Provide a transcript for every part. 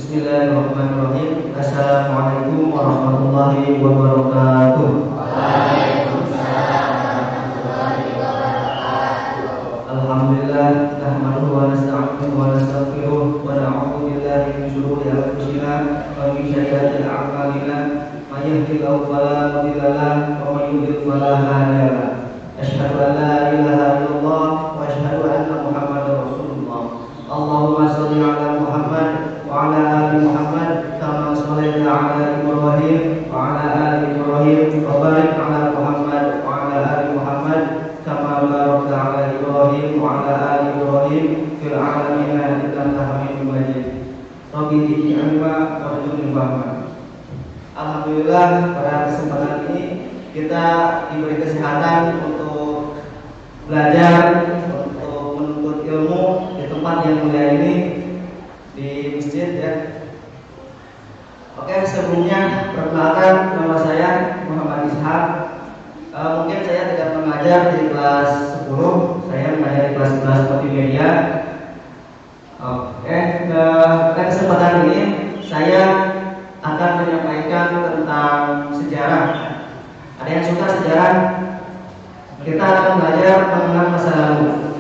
Bismillahirrahmanirrahim. Assalamualaikum warahmatullahi wabarakatuh. Waalaikumsalam warahmatullahi wabarakatuh. Alhamdulillah nahmaduhu wa nasta'inuhu wa nastaghfiruh wa na'udzu billahi min shururi anfusina wa min sayyiati a'malina. May yahdihillahu fala mudilla lahu wa may yudlil fala hadiya lahu. Asyhadu an la ilaha illallah wa asyhadu anna Muhammadar Rasulullah. Allahumma shalli ala Muhammad wa ala ali Muhammad kama shallaita ala Ibrahim wa ala ali Ibrahim wa barik ala Muhammad wa ala ali Muhammad kama barakta ala Ibrahim wa ala ali Ibrahim fil alamin innaka Hamidum Majid. Rabbi zidni ilma warzuqni fahma. Alhamdulillah, pada kesempatan ini kita diberi kesehatan untuk belajar, untuk menuntut ilmu di tempat yang mulia ini, di masjid ya. Oke, sebelumnya perkenalkan, nama saya Muhammad Ishaq. Mungkin saya tidak mengajar di kelas 10, saya mengajar di kelas 11 multimedia. Oke, pada kesempatan ini saya akan menyampaikan tentang sejarah. Ada yang suka sejarah? Kita akan belajar mengenal masa lalu.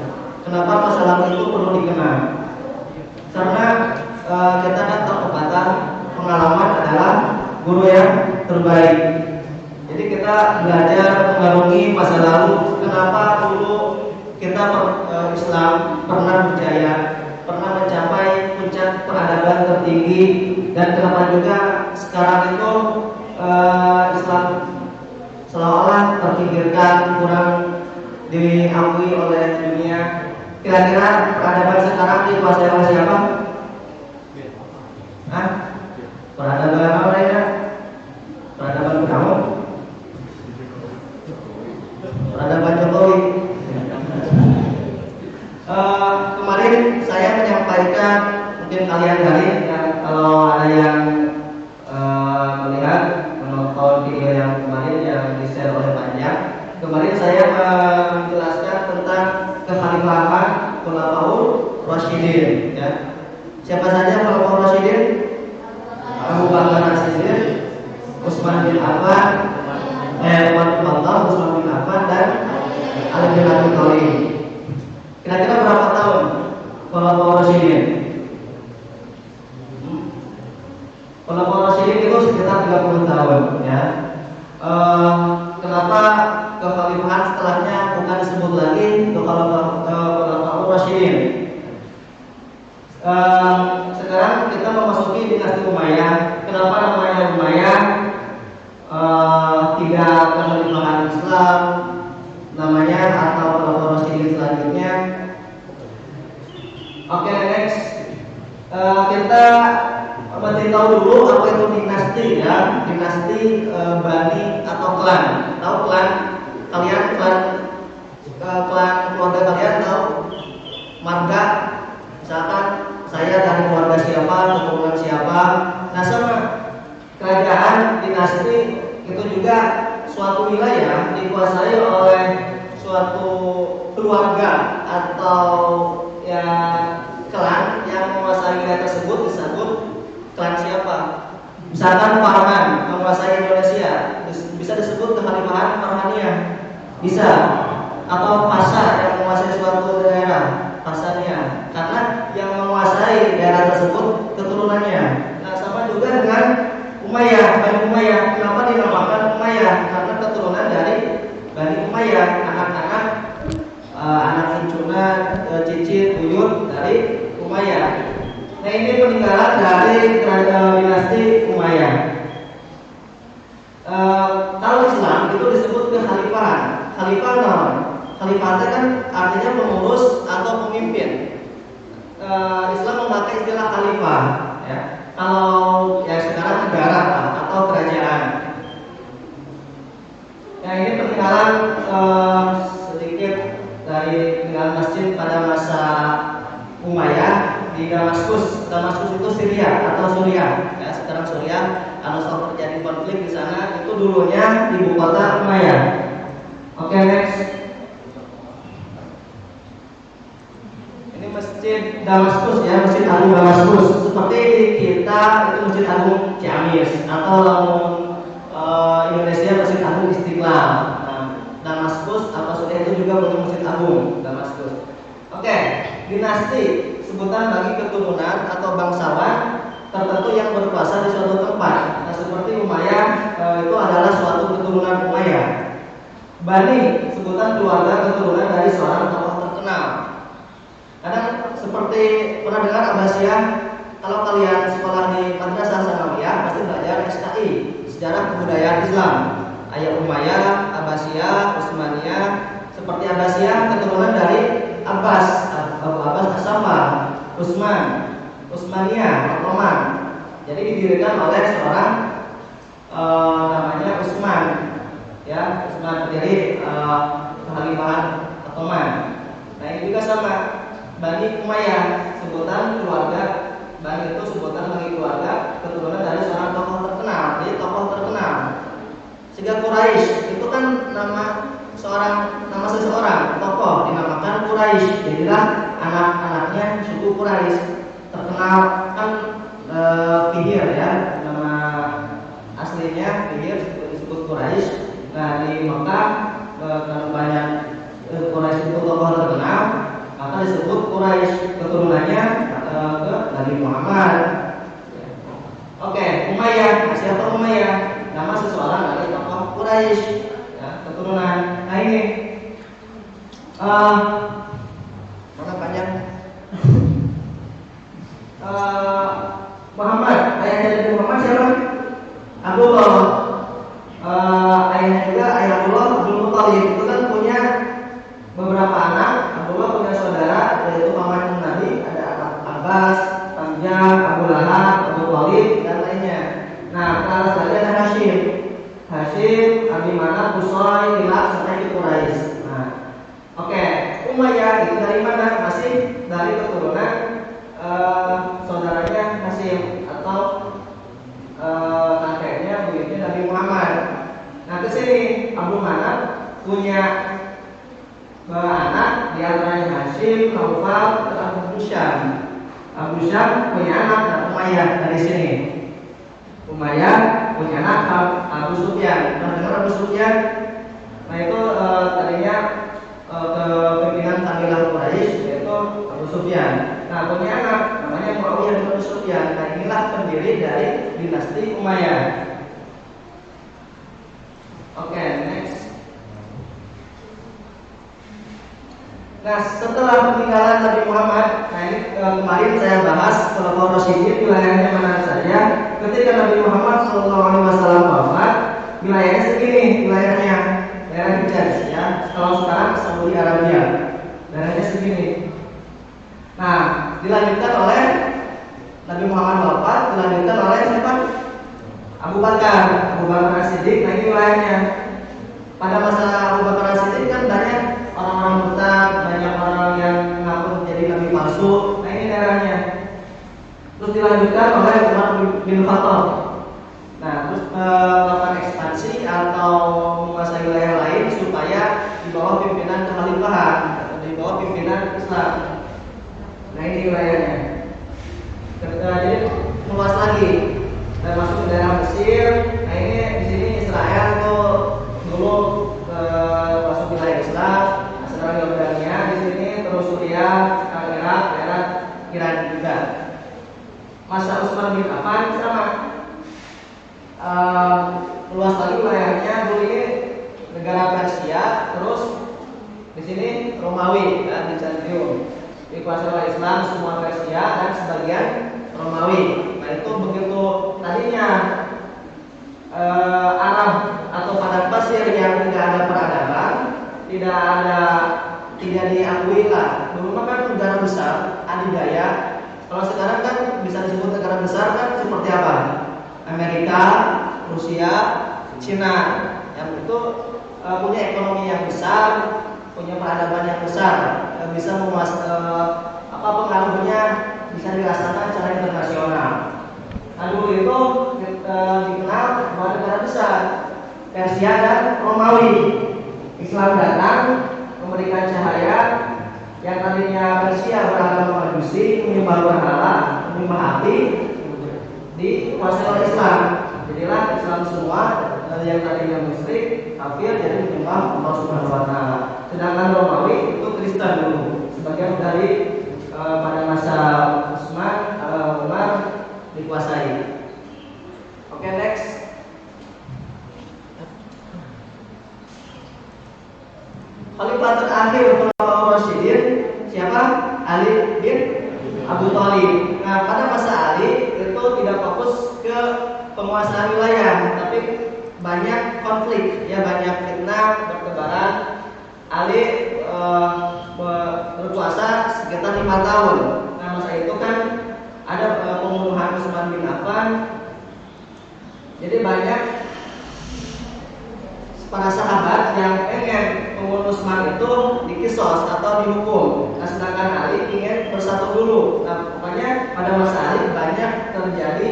Kenapa masa lalu itu perlu dikenal? Karena kita kan tahu pepatah, pengalaman adalah guru yang terbaik. Jadi kita belajar mengarungi masa lalu. Kenapa dulu kita Islam pernah berjaya, pernah mencapai puncak peradaban tertinggi, dan kenapa juga sekarang itu Islam seolah-olah terpinggirkan, kurang diakui oleh dunia. Kira-kira peradaban sekarang dikuasai oleh siapa? Hah? Peradaban apa mereka? Peradaban kamu? Peradaban Jokowi. Kemarin saya menyampaikan, mungkin kalian hari ya, kalau ada yang melihat menonton video yang kemarin yang di-share oleh Panjang. Kemarin saya menjelaskan tentang kekhalifahan Khulafaur Rasyidin ya. Siapa saja Khulafaur Rasyidin? Abu Bakar As-Siddiq, Utsman bin Affan, Umar bin Khattab, Utsman bin Affan, dan Ali bin Abi Thalib. Kira-kira berapa tahun Khulafaur Rasyidin? Khulafaur Rasyidin itu sekitar 30 tahun ya. Kenapa kekhalifahan setelahnya bukan disebut lagi Khulafaur Rasyidin? Sekarang kita memasuki dinasti Umayyah. Kenapa namanya Umayyah? Tidak kekhalifahan Islam namanya atau Khulafaur Rasyidin selanjutnya. Oke, next. Kita berarti tahu dulu apa itu dinasti ya. Dinasti Bani atau klan. Tahu klan? Kalian klan keluarga kalian tahu? Marga. Misalkan saya dari keluarga siapa, keturunan siapa. Nah, sama kerajaan dinasti itu juga suatu wilayah dikuasai oleh suatu keluarga atau ya klan yang menguasai wilayah tersebut disebut klan siapa? Misalkan Farhan menguasai Indonesia, bisa disebut kekhalifahan Farhaniyah. Bisa. Atau Pasar yang menguasai suatu daerah, Pasarnya. Karena yang menguasai daerah tersebut keturunannya. Nah, sama juga dengan Umayyah, Bani Umayyah. Kenapa dinamakan Umayyah? Karena keturunan dari Bani Umayyah, anak-anak anak cucunan, cicit, buyut dari Umayyah. Nah, ini peninggalan dari kerajaan dinasti Umayyah. Kalau Islam itu disebut kekhalifahan. Khalifah naon? Khalifah kan artinya pengurus atau pemimpin. Islam memakai istilah khalifah ya. Kalau ya sekarang negara atau kerajaan. Ya, ini peninggalan sedikit dari peninggalan masjid pada masa Umayyah di Damaskus. Damaskus itu Syria atau Suriah. Ya, sekarang Suriah. Kalau terjadi konflik di sana, itu dulunya ibu kota Umayyah. Oke, next. Ini masjid Masjid Damaskus ya, Masjid Agung Damaskus. Seperti di kita itu Masjid Agung Ciamis atau Indonesia Masjid Agung Istiqlal. Nah, Damaskus apa sudah itu juga punya Masjid Agung Damaskus. Oke, dinasti sebutan bagi keturunan atau bangsawan tertentu yang berkuasa di suatu tempat. Nah, seperti Umayyah itu adalah suatu keturunan Umayyah. Bani sebutan keluarga keturunan dari seorang tokoh terkenal. Kadang seperti pernah dengar Abbasiyah, kalau kalian sekolah di Madrasah Sanawiyah pasti belajar SKI, sejarah kebudayaan Islam. Ayat Umayyah, Abbasiyah, Utsmaniyah. Seperti Abbasiyah keturunan dari Abbas, Abu Abbas As-Saffar, Utsman, Utsmaniyah, Ottoman. Jadi didirikan oleh seorang namanya Utsman, ya, Utsman pendiri kekhalifahan Ottoman. Nah ini juga sama. Bani Umayyah sebutan keluarga, Bani itu sebutan bagi keluarga keturunan dari seorang tokoh terkenal, jadi tokoh terkenal. Sehingga Quraisy itu kan nama seseorang tokoh dinamakan Quraisy. Jadilah anak-anaknya suku Quraisy. Terkenal kan Fihyr ya, nama aslinya Fihyr disebut Quraisy. Nah di Mekah karena banyak Quraisy itu tokoh terkenal, maka disebut Quraisy. Keturunannya ke Nabi Muhammad. Oke, Umayyah. Siapa Umayyah? Nama seseorang dari tokoh Quraisy, ya, keturunan. Nah ini mana panjang? Muhammad, ayahnya Nabi Muhammad siapa? Abdullah. Ayahnya juga ayah Abdullah Abdul Muthalib. Itu kan punya beberapa anak. Abdullah punya saudara yaitu paman Nabi, ada Abbas, Hamzah, Abu Lahab, Abu Thalib dan lainnya. Nah, kelas lagi ada Hashim, Abi Manaf, Qusay, Kilab, sampai ke Quraisy. Nah, oke, Umayyah itu dari mana? Masih dari keturunan saudaranya Hashim atau kakeknya buyutnya Nabi Muhammad. Nah, ke sini Abu Manaf punya anak, di antaranya Hashim, Naufal, dan Abu Syam. Abu Syam punya anak dan Umayyah dari sini. Umayyah punya anak Abu Sufyan. Nah, dengar Abu Sufyan? Nah itu tadinya kepimpinan kabilah Quraisy yaitu Abu Sufyan. Nah punya anak namanya Muawiyah bin Abu Sufyan. Nah inilah pendiri dari dinasti Umayyah. Oke, next. Nah setelah peninggalan Nabi Muhammad, nah ini kemarin saya bahas Khulafaur Rasyidin wilayahnya mana saja. Ketika Nabi Muhammad SAW wafat, wilayahnya segini, wilayahnya daerah Hijaz ya. Kalau sekarang Saudi Arabia, daerahnya segini. Nah dilanjutkan oleh Nabi Muhammad wafat, dilanjutkan oleh siapa? Abu Bakar As-Siddiq. Nah ini wilayahnya. Pada masa Abu Bakar As-Siddiq kan banyak orang-orang murtad, banyak orang yang mengaku menjadi nabi palsu. Nah ini daerahnya. Terus dilanjutkan oleh Umar bin Khattab. Nah terus melakukan ekspansi atau menguasai wilayah lain supaya di bawah pimpinan kekhalifahan, di bawah pimpinan Islam. Nah ini wilayahnya. Jadi meluas lagi dan masuk ke daerah Mesir. Nah ini di sini Israel tuh dulu masuk wilayah Islam. Sekarang Yordania di sini, terus Suriah, Irak, daerah Iran juga. Masa Utsman bin Affan sama luas lagi wilayahnya. Dulu ini negara Persia, terus di sini Romawi ya, Bizantium dikuasai oleh Islam, semua Persia dan sebagian Romawi. Nah itu begitu tadinya Arab atau padang pasir yang tidak ada peradaban, tidak diakui lah. Dulu kan negara besar, adidaya. Kalau sekarang kan bisa disebut negara besar kan seperti apa? Amerika, Rusia, Cina, yang itu punya ekonomi yang besar, punya peradaban yang besar, bisa pengaruhnya bisa dirasakan secara internasional. Nah dulu itu dikenal bahwa negara besar, Persia dan Romawi. Islam datang memberikan cahaya yang tadinya Persia beragama Majusi, menyembah berhala, menyembah api dikuasai oleh Islam. Jadilah Islam semua yang tadinya musyrik, kafir, jadi menyembah Allah Subhanahu wa taala. Sedangkan Romawi itu Kristen dulu. Sebagian dari pada masa Umar dikuasai. Oke, next. Khalifah terakhir Khulafaur Rasyidin siapa? Ali bin Abi Thalib. Nah, pada masa Ali itu tidak fokus ke penguasaan wilayah, tapi banyak konflik, ya banyak fitnah bertebaran. Ali berkuasa sekitar 5 tahun. Nah, masa itu kan ada pembunuhan Utsman bin Affan. Jadi banyak para sahabat yang pengen pembunuh Utsman itu dikisos atau dihukum. Nah, sedangkan Ali ingin bersatu dulu. Nah, pokoknya pada masa Ali banyak terjadi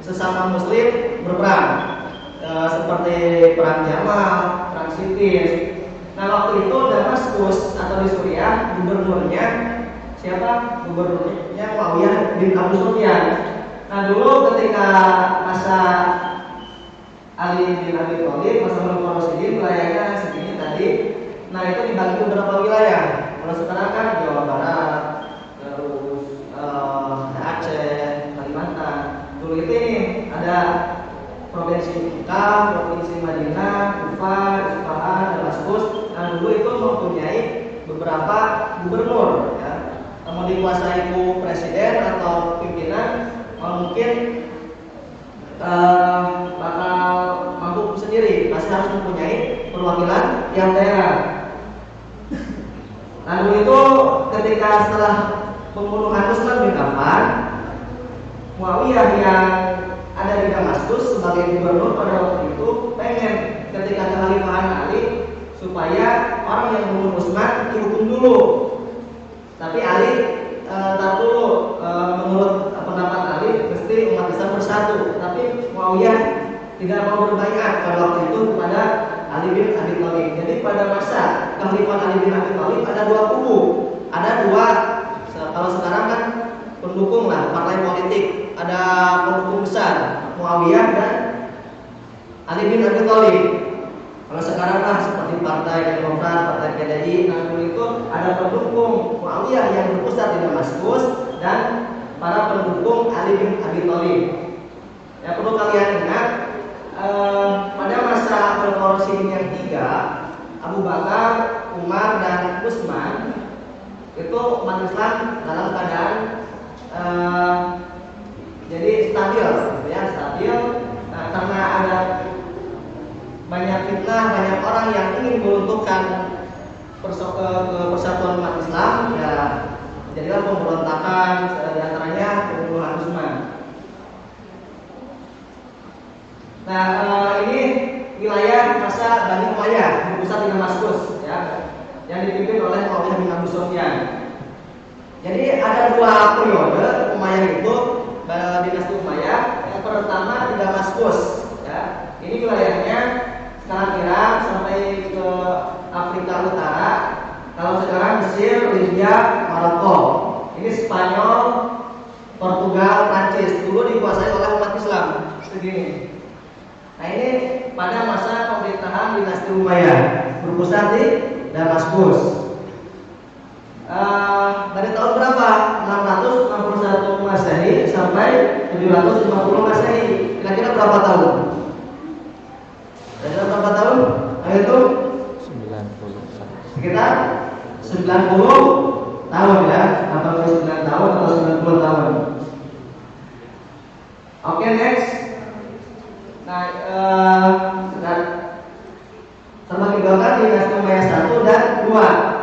sesama Muslim berperang, seperti perang Jamal, perang Siffin. Nah, waktu itu Damaskus atau di Suriah gubernurnya siapa? Gubernurnya Muawiyah bin Abu Sufyan. Nah, dulu ketika masa Ali bin Abi Thalib, masa Khulafaur Rasyidin, wilayahnya segini tadi. Nah, itu dibagi beberapa wilayah. Kalau sekarang kan Jawa Barat, terus Aceh, Kalimantan. Dulu itu ini ada provinsi Mekah, provinsi Madinah, Kufah, Isfahan, Damaskus. Nah, dulu itu mempunyai beberapa gubernur, ya. Mau dikuasai ku presiden atau pimpinan, mungkin bakal mampu sendiri, pasti harus mempunyai perwakilan tiap daerah. Lalu itu ketika setelah pembunuhan Utsman bin Affan, Muawiyah yang ada di Damaskus sebagai gubernur pada waktu itu pengen ketika kekhalifahan Ali supaya orang yang membunuh Utsman dihukum dulu. Tapi Ali tak dulu, menurut pendapat Ali mesti umat Islam bersatu. Tapi Muawiyah tidak mau berbaiat pada waktu itu kepada Ali bin Abi Thalib. Jadi pada masa kekhalifahan Ali bin Abi Thalib ada dua kubu. Ada dua, kalau sekarang kan pendukung lah, partai politik. Ada pendukung besar Muawiyah dan Ali bin Abi Thalib. Kalau sekarang lah seperti Partai Demokrat, Partai PDI. Nah, dulu itu ada pendukung Muawiyah yang berpusat di Damaskus dan para pendukung Ali bin Abi Thalib. Ya, perlu kalian ingat, pada masa Khulafaur Rasyidin yang 3, Abu Bakar, Umar dan Utsman, itu umat Islam dalam keadaan jadi stabil, ya stabil. Nah, karena ada banyak fitnah, banyak orang yang ingin meruntuhkan persatuan umat Islam, ya jadilah pemberontakan, diantaranya pembunuhan Utsman. Nah, ini wilayah masa Bani Umayyah berpusat di Damaskus, ya, yang dipimpin oleh Muawiyah bin Abu Sufyan. Jadi ada dua periode Umayyah itu, dinasti Umayyah. Yang pertama di Damaskus, ya. Ini wilayahnya sekarang Irak sampai ke Afrika Utara. Kalau sekarang Mesir, Libya, Maroko. Ini Spanyol, Portugal, Prancis. Dulu dikuasai oleh umat Islam segini. Nah, ini pada masa pemerintahan dinasti Umayyah berpusat di Damaskus. Dari tahun berapa? 661 Masehi sampai 750 Masehi. Kira-kira berapa tahun? Kira-kira berapa tahun? Ayo itu 90. Sekitar 90 tahun, ya. 89 tahun atau 90 tahun. Oke, next. Nah, terbagi dua dinasti Umayyah 1 dan 2.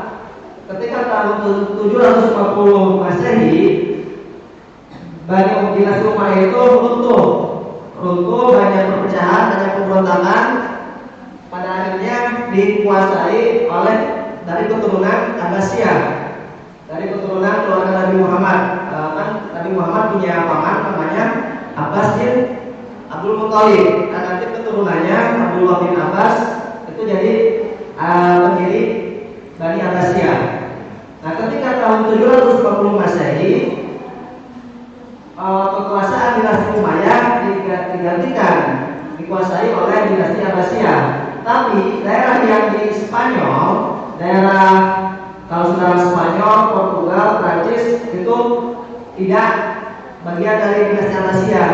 Ketika tahun 750 Masehi, Bani dinasti Umayyah itu runtuh, banyak perpecahan, banyak pemberontakan. Pada akhirnya dikuasai oleh dari keturunan Abbasiyah, dari keturunan keluarga Nabi Muhammad. Kan Nabi Muhammad punya paman namanya Abbas bin Abdul Muthalib, dan nanti keturunannya Abdullah bin Abbas itu jadi pendiri Bani Abbasiyah. Nah, ketika tahun 750 Masehi, kekuasaan dinasti Umayyah digantikan dikuasai oleh dinasti Abbasiyah. Tapi daerah yang di Spanyol, daerah kalau sudah Spanyol, Portugal, Prancis itu tidak bagian dari dinasti Abbasiyah.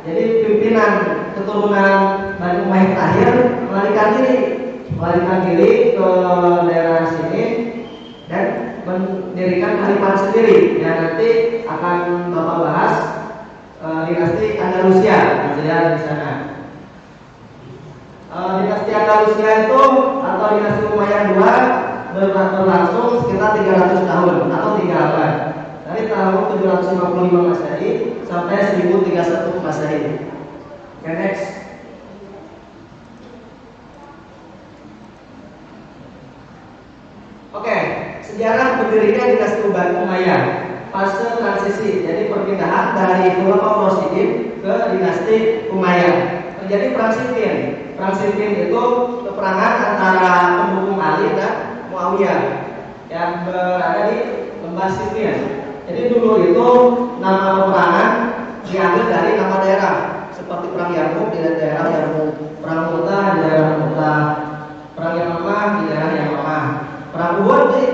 Jadi pimpinan keturunan Bani Umayyah terakhir melarikan diri ke daerah sini dan mendirikan khalifah sendiri. Dan nanti akan Bapak bahas dinasti Andalusia yang ada di sana. Dinasti Andalusia itu atau dinasti Umayyah II berlangsung sekitar 300 tahun atau 3 abad. Dari tahun 755 Masehi sampai 1031 Masehi. Okay, next. Oke, sejarah berdirinya dinasti Umayyah, fase transisi, jadi perpindahan dari Khulafaur Rasyidin ke dinasti Umayyah. Terjadi perang Siffin. Perang Siffin itu peperangan antara pendukung Ali dan Muawiyah yang berada di lembah Siffin. Jadi dulu itu nama peperangan diambil dari nama daerah, seperti perang Yarmuk di daerah Yarmuk, perang Mu'tah di daerah Mu'tah, perang Yamamah di daerah Yamamah, perang Uhud di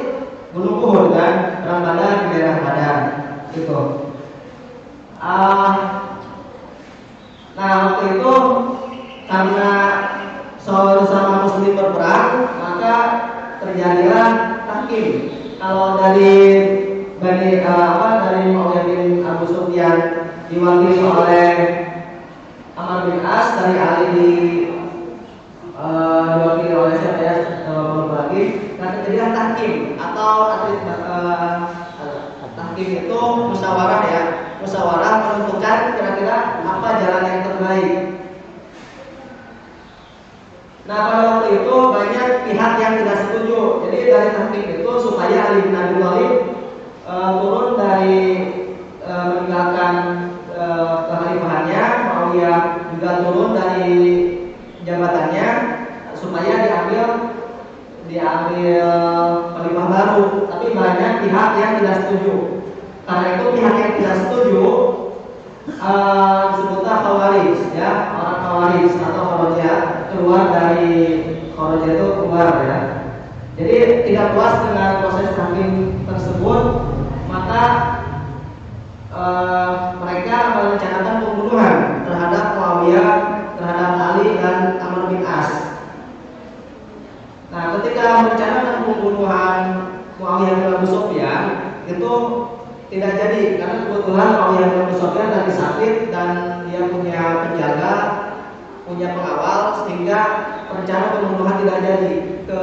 Gunung Uhud kan, perang Badar di daerah Badar itu. Nah waktu itu karena sesama Muslim berperang, maka terjadilah tahkim. Kalau dari Muawiyah bin Abu Sufyan diwakili oleh Amr bin As, dari Ali diwakili oleh siapa ya? Lagi. Nah terjadilah tahkim atau tahkim itu musyawarah ya, musyawarah menentukan kira-kira apa jalan yang terbaik. Nah pada waktu itu banyak pihak yang tidak setuju. Jadi dari tahkim itu supaya Ali bin Abi Thalib turun dari meninggalkan kekhalifahannya, Muawiyah juga turun dari jabatannya supaya diambil khalifah baru. Tapi banyak pihak yang tidak setuju. Karena itu pihak yang tidak setuju disebutlah Khawarij ya, orang Khawarij atau Khawarijah, keluar dari Khawarijah itu keluar ya. Jadi tidak puas dengan proses tahkim tersebut, maka mereka merencanakan pembunuhan terhadap Muawiyah, terhadap Ali dan Amr bin As. Nah, ketika merencanakan pembunuhan Muawiyah bin Abu Sufyan itu tidak jadi karena kebetulan Muawiyah bin Abu Sufyan lagi sakit dan dia punya penjaga, punya pengawal, sehingga rencana pembunuhan tidak jadi. Ke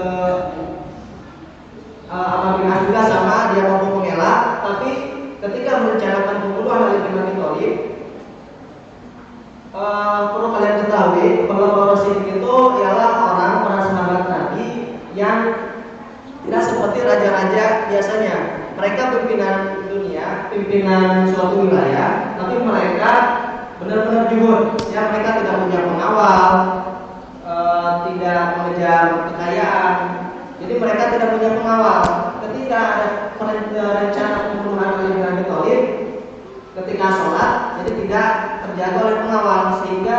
Amr bin As juga sama, dia mampu mengelak, tapi ketika merencanakan pembunuhan Ali bin Abi Thalib, perlu kalian ketahui bahwa para Rasyidin itu ialah orang para sahabat Nabi yang tidak seperti raja-raja biasanya. Mereka pimpinan dunia, pimpinan suatu wilayah, tapi mereka benar-benar jujur. Ya, mereka tidak punya pengawal, tidak mengejar kekayaan. Jadi mereka tidak punya pengawal. Ketika ada rencana pembunuhan Ali bin Abi Thalib, ketika sholat, jadi tidak terjaga oleh pengawal, sehingga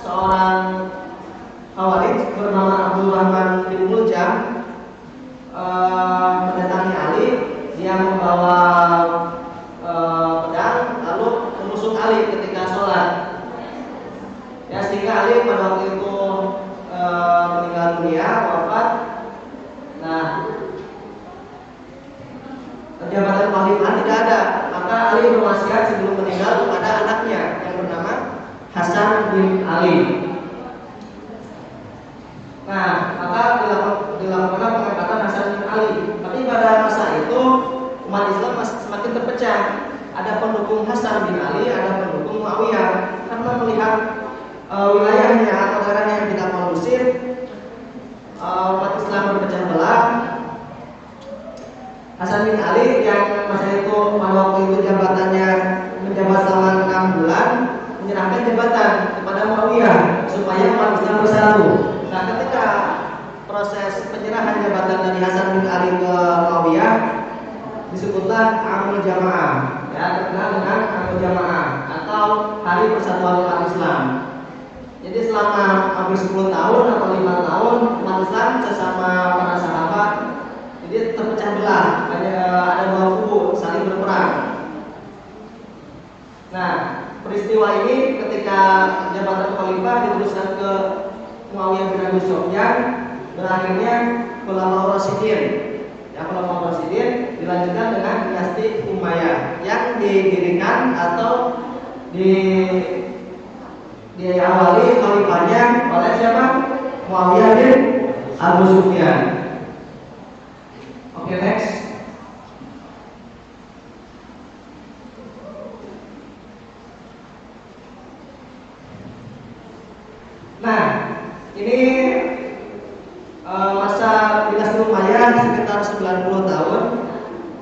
seorang Khawarij bernama Abdul Rahman bin Muljam mendatangi Ali. Dia membawa pedang lalu menusuk Ali ketika sholat. Ya, sehingga Ali pada waktu itu meninggal dunia, wafat. Nah, jabatan kekhalifahan tidak ada, maka Ali berwasiat sebelum meninggal kepada anaknya yang bernama Hasan bin Ali. Nah, maka dilakukan pengangkatan Hasan bin Ali. Tapi pada masa itu umat Islam masih semakin terpecah. Ada pendukung Hasan bin Ali, ada pendukung Muawiyah. Karena melihat wilayahnya atau daerahnya yang tidak kondusif, umat Islam berpecah belah. Hasan bin Ali yang masa itu pada waktu itu jabatannya menjabat selama 6 bulan, menyerahkan jabatan kepada Muawiyah supaya umat Islam bersatu. Nah, ketika proses penyerahan jabatan dari Hasan bin Ali ke Muawiyah, disebutlah Amul Jamaah, ya, terkenal dengan Amul Jamaah atau Hari Persatuan Umat Islam. Jadi selama hampir 10 tahun atau 5 tahun umat Islam sesama para sahabat jadi terpecah belah, ada dua kubu saling berperang. Nah, peristiwa ini ketika jabatan khalifah diteruskan ke Muawiyah bin Abi Sufyan, berakhirnya Khulafaur Rasyidin. Ya, Khulafaur Rasyidin dilanjutkan dengan dinasti Umayyah yang didirikan atau diawali khalifahnya oleh siapa? Muawiyah bin Abu Sufyan. Oke, next. Nah, ini masa dinasti Umayyah sekitar 90 tahun,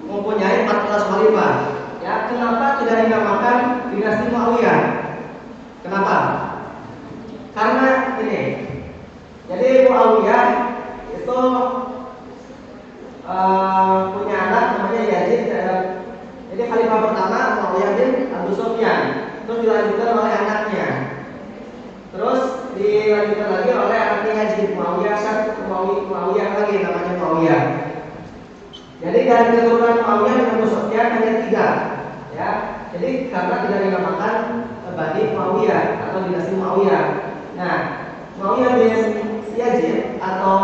mempunyai 14 khalifah. Ya, kenapa tidak dinamakan dinasti Muawiyah? Kenapa? Karena ini. Jadi Muawiyah itu punya anak namanya Yazid. Jadi khalifah pertama Muawiyah bin Abu Sufyan, terus dilanjutkan oleh anaknya. Terus dilanjutkan lagi oleh anaknya Yazid, Muawiyah lagi namanya Muawiyah. Jadi dari keturunan Muawiyah bin Abu Sufyan hanya 3, ya. Jadi karena tidak dinamakan Bani Muawiyah atau dinasti Muawiyah. Nah, Muawiyah bin Yazid atau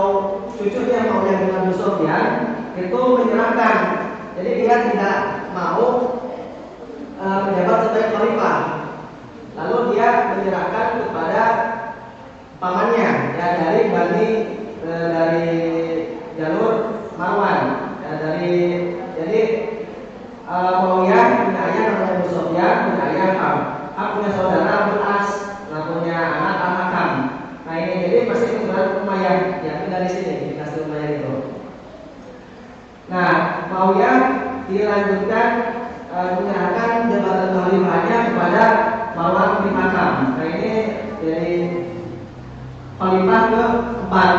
cucunya Muawiyah bin Abu Sufyan itu menyerahkan. Jadi dia tidak mau menjabat sebagai khalifah. Lalu dia menyerahkan kepada pamannya, ya, dari jalur Marwan, ya, jadi Muawiyah punya ayah namanya Abu Sufyan, punya ayah Ham. Ham punya saudara Abu As, punya anak Al-Hakam. Nah, ini jadi masih keturunan Umayyah, ya, dari sini dinasti Umayyah itu. Nah, Muawiyah dilanjutkan menyerahkan jabatan khalifahnya kepada Marwan bin Hakam. Nah, ini dari khalifah keempat.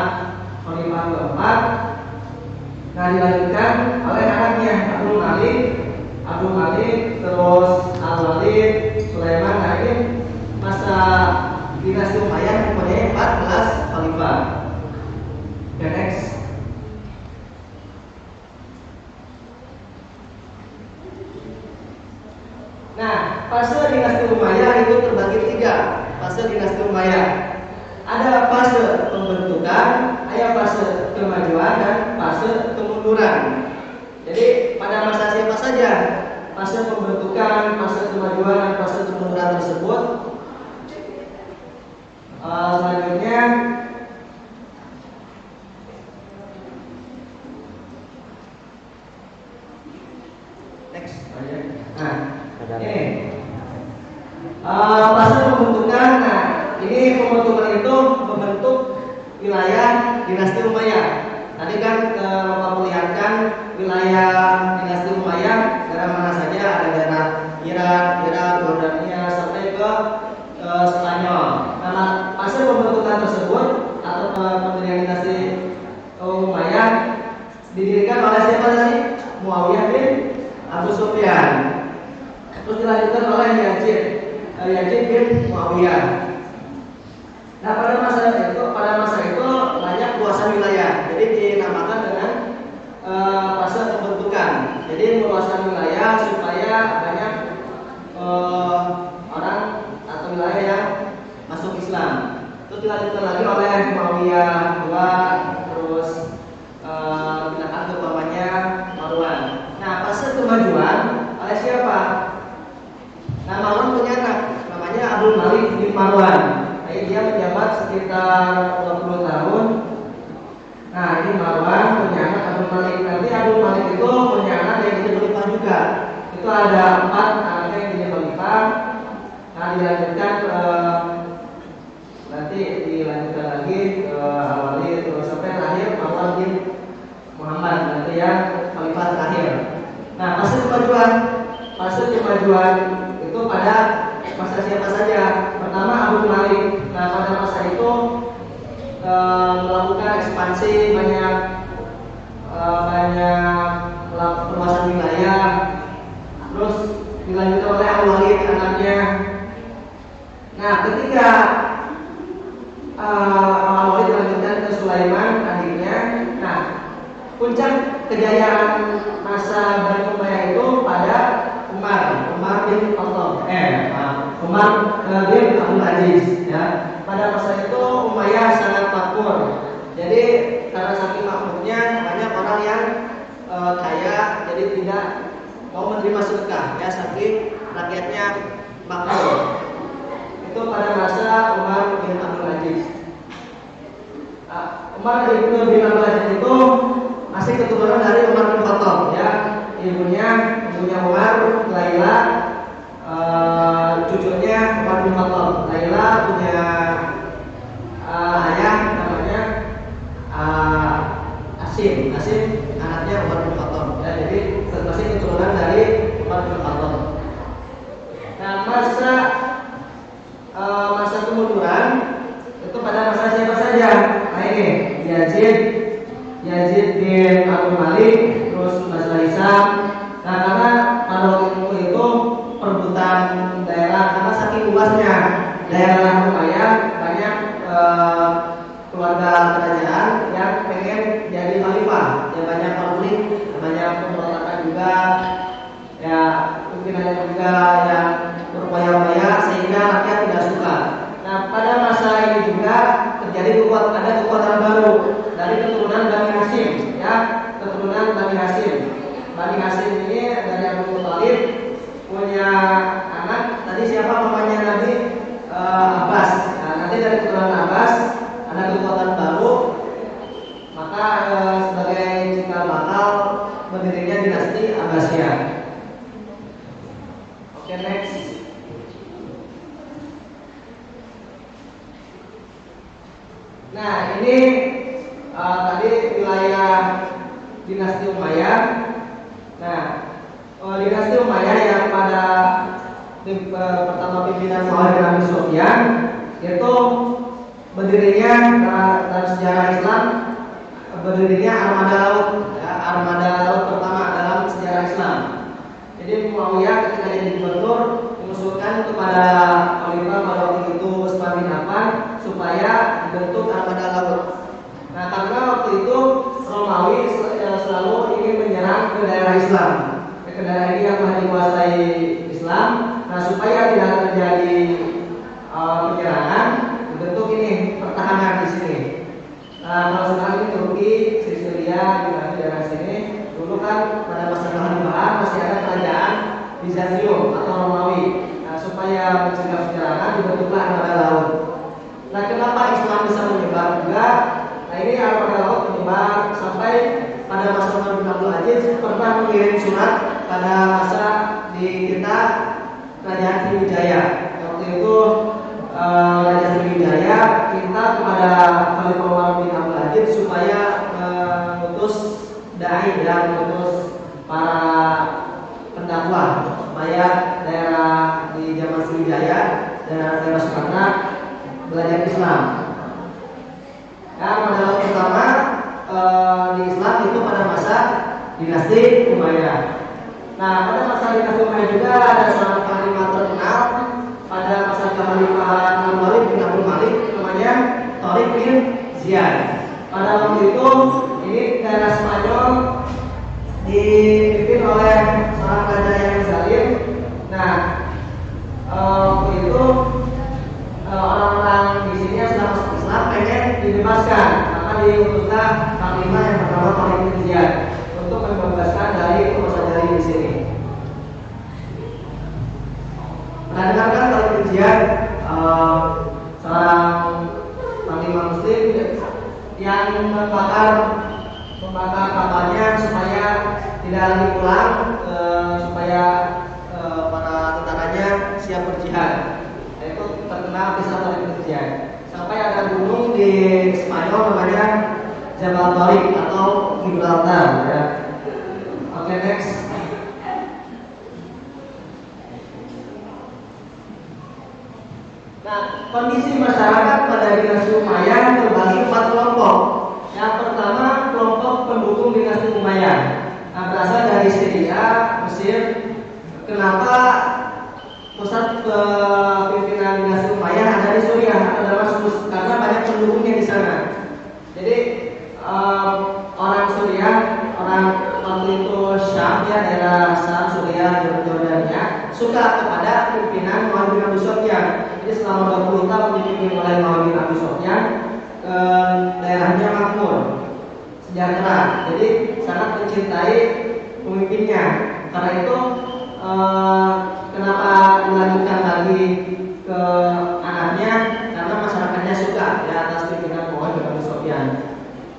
Nah, dilanjutkan oleh anaknya Abdul Malik, terus Al-Walid, Sulaiman. Nah, ini masa dinasti Umayyah mempunyai 14 khalifah. Okay, next. Nah, fase dinasti Umayyah itu terbagi 3. Fase dinasti Umayyah. Ada fase pembentukan, ada fase kemajuan, dan fase kemunduran. Jadi pada masa siapa saja fase pembentukan, fase kemajuan, dan fase kemunduran tersebut? Selanjutnya next. Nah, ini fase pembentukan. Nah, ini pembentukan itu membentuk wilayah dinasti Umayyah. Tadi kan memperlihatkan wilayah dinasti Umayyah daerah mana saja, ada daerah Irak, Jordania sampai ke Spanyol. Nah, fase pembentukan tersebut atau pendirian dinasti Umayyah didirikan oleh siapa tadi? Muawiyah bin Abu Sufyan. Terus dilanjutkan oleh Yazid bin Muawiyah. Nah, pada masa itu banyak luasan wilayah. Jadi dinamakan dengan fase pembentukan. Jadi meluaskan wilayah supaya banyak orang atau wilayah yang masuk Islam. Terus dilanjutkan lagi oleh Muawiyah II, terus dipindahkan ke pamannya Marwan. Nah, fase kemajuan oleh siapa? Nah, Marwan punya anak namanya Abdul Malik bin Marwan. Nah, dia menjabat sekitar 20 tahun. Nah, ini Marwan punya anak Abdul Malik. Nanti Abdul Malik itu punya anak yang jadi khalifah juga. Itu ada 4 anaknya yang jadi khalifah. Nah, dilanjutkan nanti dilanjutkan lagi ke Al-Walid, terus sampai terakhir Marwan bin Muhammad, nanti yang khalifah terakhir. Nah, fase kemajuan itu pada masa siapa saja? Pertama Abdul Malik. Nah, pada masa itu melakukan ekspansi banyak perluasan wilayah. kerajaan masa Bani Umayyah itu pada Umar bin Khattab, Umar bin Abdul Aziz, ya. Pada masa itu Umayyah sangat makmur. Jadi karena saking makmurnya banyak orang yang kaya, jadi tidak mau menerima sedekah, ya, saking rakyatnya makmur. Itu pada masa Umar bin Abdul Aziz. Umar bin Abdul Aziz itu masih keturunan dari Umar bin Khattab, ya. Ibunya Umar, Laila, cucunya Umar bin Khattab. Laila punya ayah namanya Asim anaknya Umar bin Khattab, ya. Jadi masih keturunan dari Umar bin Khattab. Nah, masa kemunduran itu pada masa siapa saja? Nah, ini Yazid bin Abdul Malik, terus Masa Hisam. Nah, karena pada waktu itu perebutan daerah, karena saking luasnya daerah Umayyah, banyak keluarga kerajaan yang pengen jadi khalifah, ya, banyak konflik, banyak pemberontakan juga, ya, pimpinannya juga yang berupaya-upaya sehingga rakyat tidak suka. Nah, pada masa ini juga terjadi ada kekuatan baru dari keturunan Bani Hashim, ya, keturunan Bani Hashim. Bani Hashim ini dari Abu Thalib punya anak. Tadi siapa namanya Nabi? Abbas. Nah, nanti dari keturunan Abbas ada kekuatan baru, maka sebagai cikal bakal berdirinya dinasti Abbasiyah. Oke, next. Nah, ini tadi wilayah dinasti Umayyah. Nah, dinasti Umayyah yang pada pertama pimpinan Muawiyah bin Abi Sufyan itu berdirinya dalam sejarah Islam, berdirinya armada laut, ya, armada laut pertama dalam sejarah Islam. Jadi Muawiyah ketika jadi gubernur mengusulkan kepada Khalifah pada waktu itu Utsman bin Affan supaya dibentuk armada laut. Nah, karena waktu itu Romawi selalu ingin menyerang ke daerah Islam, ke daerah ini yang telah dikuasai Islam. Nah, supaya tidak terjadi penyerangan, dibentuk ini pertahanan di sini. Nah, kalau sekarang ini Turki, Syria, di daerah sini, dulu kan pada masa kekhalifahan masih ada kerajaan Bizantium atau Romawi. Nah, supaya mencegah penyerangan dibentuklah armada laut. Nah, kenapa Islam bisa menyebar juga? Nah, ini armada laut menyebar sampai pada masa Umar bin Abdul Aziz pernah mengirim surat pada masa di kita Kerajaan Sriwijaya. Waktu itu Kerajaan Sriwijaya minta kepada Khalifah Umar bin Abdul Aziz supaya mengutus dai dan mengutus para pendakwah supaya daerah di zaman Sriwijaya dan daerah Sumatera belajar Islam. Yang pada pertama di Islam itu pada masa dinasti Umayyah. Nah, pada masa dinasti Umayyah juga ada seorang panglima terkenal pada masa kekhalifahan Al-Walid bin Abdul Malik, namanya Tariq bin Ziyad. Pada waktu itu ini daerah Spanyol dipimpin oleh seorang raja yang zalim. Nah, waktu itu orang-orang di sini yang sudah masuk Islam pengen dibebaskan, maka diutuslah panglima yang bernama Tariq bin Ziyad untuk membebaskan dari penguasa di sini. Pernah dengar kan Tariq bin Ziyad, seorang panglima Muslim yang membakar kapalnya supaya tidak lagi pulang, supaya para tentaranya siap berjihad. Itu terkenal kisah Tariq bin Ziyad. Sampai ada gunung di Spanyol namanya Jabal Tariq atau Gibraltar, ya. Oke, next. Nah, kondisi masyarakat pada dinasti Umayyah terbagi 4 kelompok. Yang pertama, kelompok pendukung dinasti Umayyah. Nah, berasal dari Syria, Mesir. Kenapa pusat pimpinan dinasti Umayyah ada di Suriah atau Damaskus? Karena banyak pendukungnya di sana. Jadi orang Suriah, orang waktu itu Syam, ya daerah Syam, Suriah, Jordania, suka kepada pimpinan Muhammad bin Abi Sufyan. Jadi selama 20 tahun dipimpin oleh Muhammad bin Abi Sufyan, daerahnya makmur, sejahtera. Jadi sangat mencintai pemimpinnya. Karena itu kenapa dilanjutkan lagi ke anaknya? Karena masyarakatnya suka ya atas pimpinan Muhammad bin Abi Sufyan.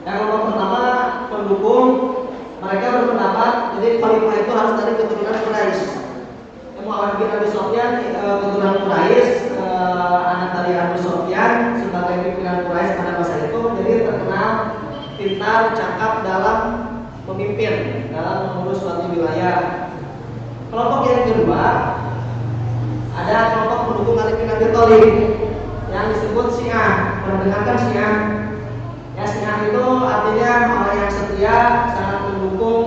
Yang nomor pertama, pendukung, mereka berpendapat jadi khalifah itu harus dari keturunan Quraisy. Muhammad bin Abi Sufyan keturunan Quraisy, anak dari Abu Sufyan sebagai pimpinan Quraisy pada masa itu, jadi terkenal pintar, cakap dalam memimpin, dalam mengurus suatu wilayah. Kelompok yang kedua, ada kelompok pendukung Ali bin Abi Thalib yang disebut Syiah. Mendengarkan Syiah? Ya, Syiah itu artinya orang yang setia, sangat mendukung.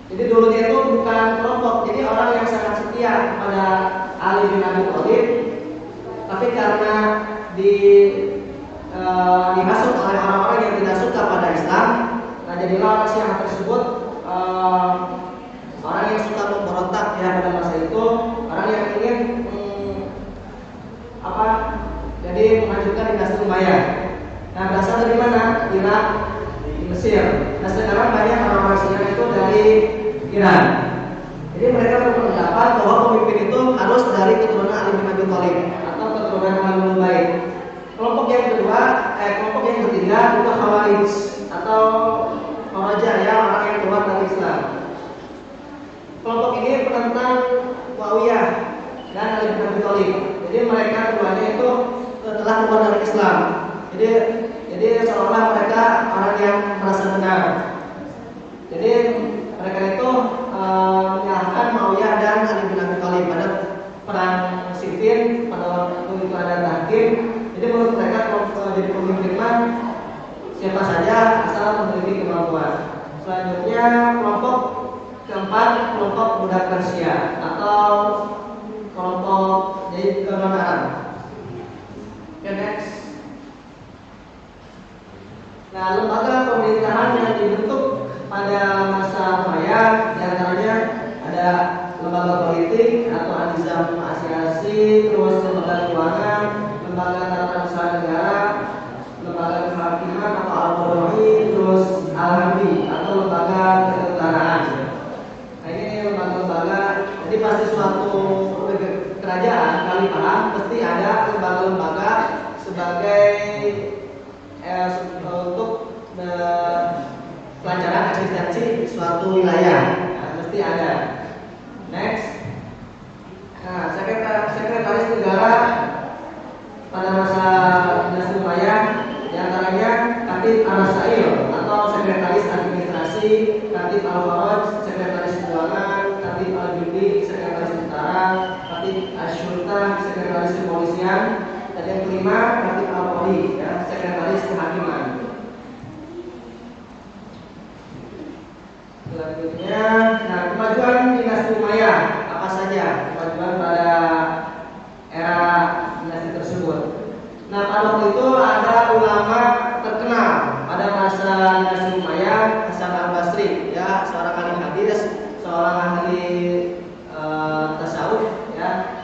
Jadi dulunya itu bukan kelompok, jadi orang yang sangat setia kepada Ali bin Abi Thalib. Tapi karena dihasut oleh orang-orang yang tidak suka pada Islam, nah jadilah orang Syiah tersebut orang yang suka memberontak ya pada masa itu, orang yang ingin jadi menghancurkan dinasti Umayyah. Nah, berasal dari mana? Irak, di Mesir. Nah, sekarang banyak orang-orang Syiah itu dari Iran. Jadi mereka berpendapat bahwa pemimpin itu harus dari keturunan Ali bin Abi Thalib atau keturunan Ahlul Bait. Kelompok yang kedua, kelompok yang ketiga itu Khawarij atau Khawarij, ya orang yang keluar dari Islam. Kelompok ini penentang Muawiyah dan Ali bin Abi Thalib. Jadi mereka keduanya itu telah keluar dari Islam. Jadi seolah mereka orang yang merasa benar. Jadi mereka itu menyalahkan Muawiyah dan Ali bin Abi Thalib pada perang Siffin, pada waktu itu ada tahkim. Jadi menurut mereka jadi pemimpin siapa saja asal memiliki kemampuan. Selanjutnya kelompok keempat, kelompok budak Persia atau kelompok jadi non-Arab. Next. Nah, lembaga pemerintahan yang dibentuk pada masa Umayyah diantaranya ada lembaga politik atau An-Nizam Asy'ari, terus lembaga keuangan, lembaga tata usaha negara, lembaga kehakiman atau Al-Qadhi, terus Al-Hamdi atau lembaga ketentaraan. Nah, ini lembaga-lembaga, jadi pasti suatu kerajaan khalifah pasti ada lembaga-lembaga sebagai untuk pelajaran eksistensi suatu wilayah, nah, mesti ada. Next. Nah, sekretaris negara pada masa dinasti Umayyah diantaranya Khatib Ar-Rasail atau sekretaris administrasi, Khatib Al-Faraj sekretaris keuangan, Khatib Al-Judi sekretaris tentara, Khatib Asy-Syurta sekretaris kepolisian, dan yang kelima Khatib Al-Qadhi ya, sekretaris kehakiman. Selanjutnya, nah kemajuan dinasti Umayyah apa saja kemajuan pada era dinasti tersebut. Nah, pada waktu itu ada ulama terkenal pada masa dinasti Umayyah, Hasan Al-Basri ya, seorang ahli hadis, seorang ahli tasawuf ya,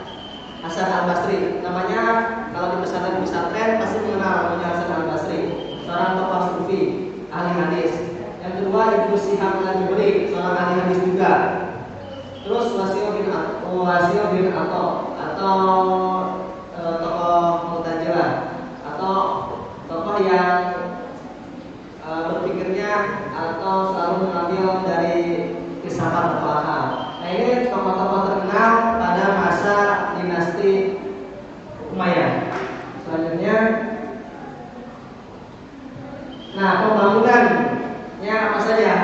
Hasan Al-Basri. Namanya kalau di pesantren pasti mengenal namanya Hasan Al-Basri, seorang tokoh sufi, ahli hadis. Yang kedua Ibnu Syihab Al-Zuhri, seorang ahli hadis juga. Terus Wasio bin Atha atau tokoh Mu'tazilah atau tokoh yang berpikirnya atau selalu mengambil dari filsafat atau akal. Nah, ini tokoh-tokoh terkenal pada masa dinasti Umayyah. Selanjutnya, nah pembangunannya apa saja?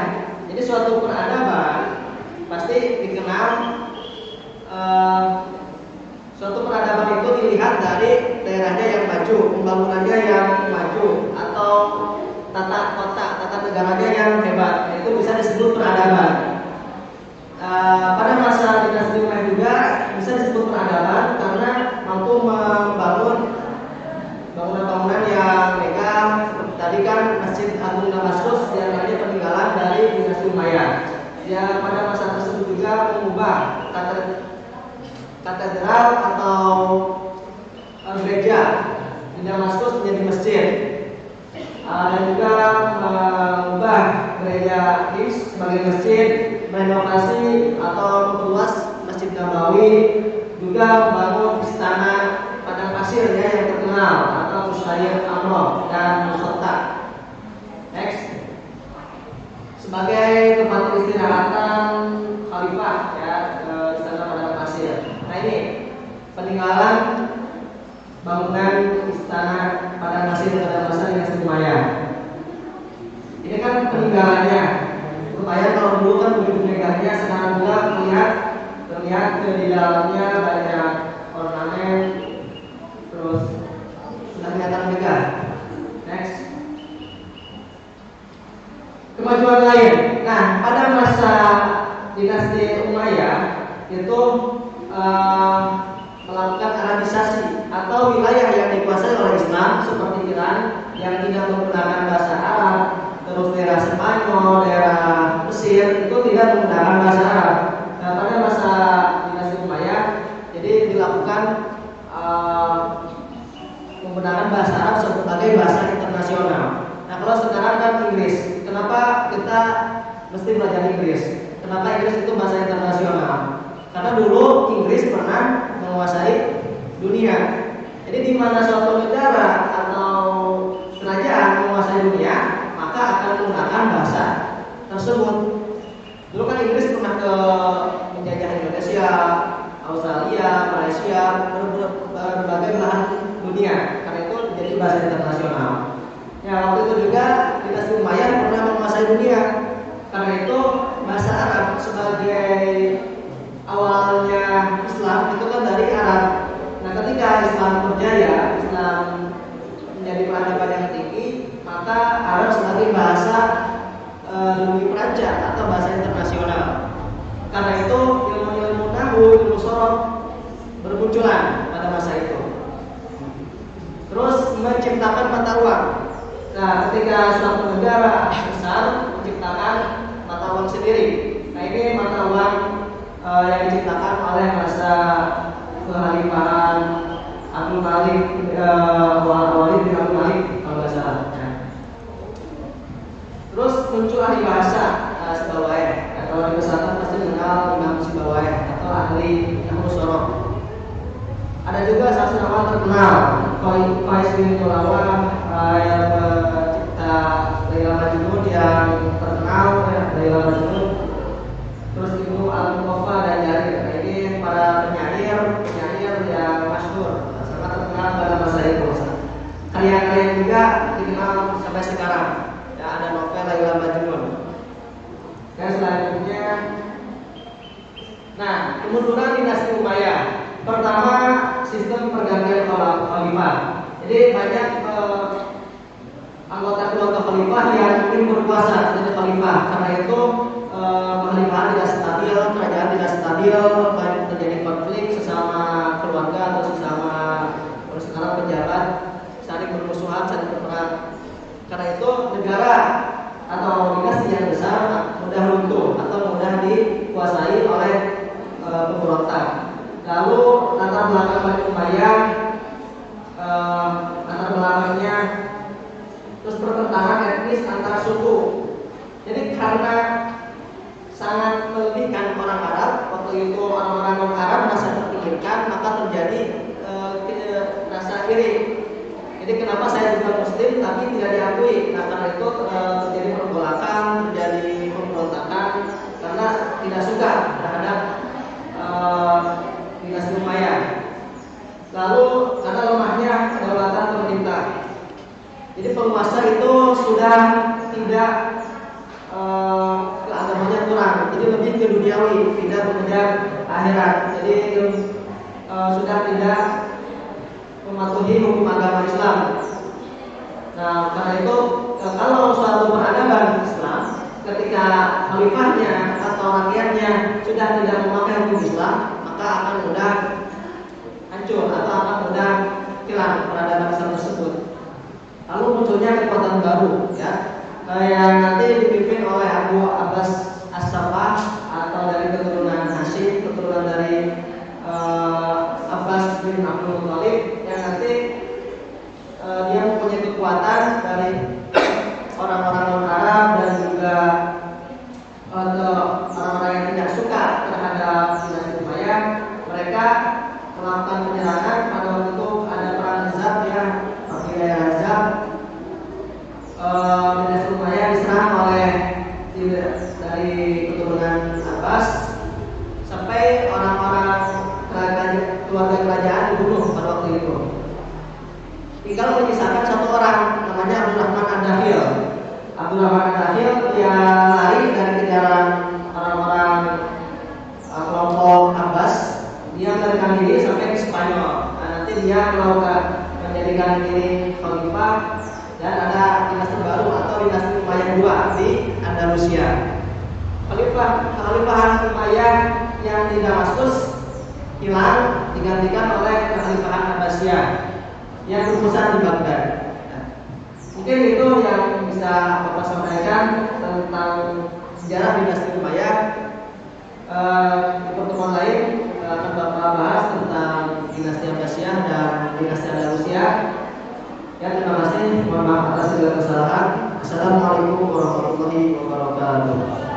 Jadi suatu peradaban pasti dikenal, suatu peradaban itu dilihat dari daerahnya yang maju, pembangunannya yang maju, atau tata kota, tata negaranya yang hebat. Itu bisa disebut peradaban. Pada masa dinasti Umayyah juga bisa disebut peradaban karena mampu membangun bangunan-bangunan yang megah. Tadi kan Masjid Agung Damaskus diantaranya peninggalan dari dinasti Umayyah. dia pada masa tersebut juga mengubah katedral atau gereja di Damaskus menjadi masjid, dan juga mengubah gereja Is sebagai masjid, renovasi atau memperluas Masjid Nabawi, juga membangun istana padang pasir ya, yang terkenal atau Qusayr Amroh dan Kota. Next, sebagai tempat istirahatan khalifah ya, istana padang pasir. Nah ini peninggalan bangunan istana padang pasir pada masa dinasti Umayyah. Ini kan peninggalannya. Supaya kalau dulu kan begitu megahnya, sekarang juga terlihat di dalamnya banyak ornamen, terus sudah kelihatan megah. Next, kemajuan lain. Nah, pada masa dinasti Umayyah itu melakukan Arabisasi atau wilayah yang dikuasai oleh Islam seperti Iran yang tidak menggunakan bahasa Arab, terus daerah Spanyol, daerah Mesir itu tidak menggunakan bahasa Arab. Nah, pada masa dinasti Umayyah jadi dilakukan menggunakan bahasa Arab sebagai bahasa internasional. Nah, kalau sekarang kan Inggris, kenapa kita mesti belajar Inggris? Kenapa Inggris itu bahasa internasional? Karena dulu Inggris pernah menguasai dunia. Jadi di mana suatu negara atau kerajaan menguasai dunia, maka akan menggunakan bahasa tersebut. Dulu kan Inggris pernah menjajah Indonesia, Australia, Malaysia, berbagai belahan dunia. Karena itu menjadi bahasa internasional. Ya, waktu itu juga dinasti Umayyah pernah menguasai dunia. Karena itu bahasa Arab sebagai awalnya Islam itu kan dari Arab. Nah, ketika Islam berjaya, Islam menjadi peradaban yang tinggi, maka Arab sebagai bahasa dunia perancang atau bahasa internasional. Karena itu ilmu-ilmu nahwu, ilmu sorof bermunculan pada masa itu. Terus menciptakan mata uang. Nah, ketika suatu negara besar menciptakan mata uang sendiri. Nah, ini mata uang yang diciptakan oleh masa kekhalifahan Abdul Malik Walid bin Abdul Malik kalau nggak salah. Ya. Terus muncul ahli bahasa Sibawayh. Ya, kalau di pesantren pasti mengenal Imam Sibawayh atau ahli nahwu sorof. Ada juga sastrawan terkenal Faiz bin Tulawah yang pencipta Laila Majnun yang terkenal ya, Laila Majnun. Terus Ibnu Al-Muqaffa dan Jarir. Ini para penyair yang masyhur, sangat terkenal pada masa itu. Karya-karya juga dikenal sampai sekarang. Ya, ada novel Laila Majnun. Dan selanjutnya, nah, kemunduran dinasti Umayyah. Pertama, sistem pergantian khalifah. Jadi banyak anggota keluarga khalifah yang ingin berkuasa jadi khalifah. Karena itu kekhalifahan tidak stabil, kerajaan tidak stabil, banyak terjadi konflik sesama keluarga atau sesama sekarang pejabat, saling bermusuhan, saling berperang. Karena itu negara atau dinasti yang besar mudah runtuh atau mudah dikuasai oleh pemberontak. Lalu latar belakang Bani Umayyah, latar belakangnya, terus pertentangan etnis antar suku. Jadi karena sangat melebihkan orang Arab, waktu itu orang-orang non Arab merasa terpinggirkan, maka terjadi rasa iri. Jadi kenapa saya juga Muslim tapi tidak diakui? Nah, karena itu terjadi pergolakan, terjadi pemberontakan karena tidak suka terhadap dinasti Umayyah. Lalu karena lemahnya kedaulatan pemerintah, jadi penguasa itu sudah tidak keagamannya kurang, jadi lebih ke duniawi, tidak mengejar akhirat. Jadi sudah tidak mematuhi hukum agama Islam. Nah, karena itu kalau suatu peradaban Islam ketika khalifahnya atau rakyatnya sudah tidak memakai hukum Islam, maka akan mudah hancur atau akan mudah hilang peradaban Islam tersebut. Lalu munculnya kekuatan baru, ya, yang nanti dipimpin oleh Abu Abbas As-Saffah Abdul Muthalib yang nanti dia mempunyai kekuatan dari orang-orang non-Arab dan juga orang-orang yang tidak suka terhadap dinasti Umayyah. Mereka melakukan penyerangan. Pada waktu itu ada perang Ahzab ya, wilayah Ahzab. Dinasti Umayyah diserang oleh dari keturunan Abbas sampai orang-orang keluarga kerajaan dibunuh pada waktu itu. Tinggal menyisakan satu orang namanya Abdurrahman Ad-Dakhil. Abdurrahman Ad-Dakhil dia lari dari kejaran orang-orang kelompok Abbas. Dia melarikan diri sampai ke Spanyol. Nah, nanti dia menjadikan diri khalifah dan ada dinasti baru atau dinasti Umayyah II di Andalusia. Khalifahan Umayyah yang di Damaskus hilang digantikan oleh kekhalifahan Abbasiyah yang berpusat di Baghdad. Nah, mungkin itu yang bisa Bapak sampaikan tentang sejarah dinasti Umayyah. Di pertemuan lain akan Bapak bahas tentang dinasti Abbasiyah dan dinasti Andalusia. Ya, terima kasih. Mohon maaf atas segala kesalahan. Assalamualaikum warahmatullahi wabarakatuh.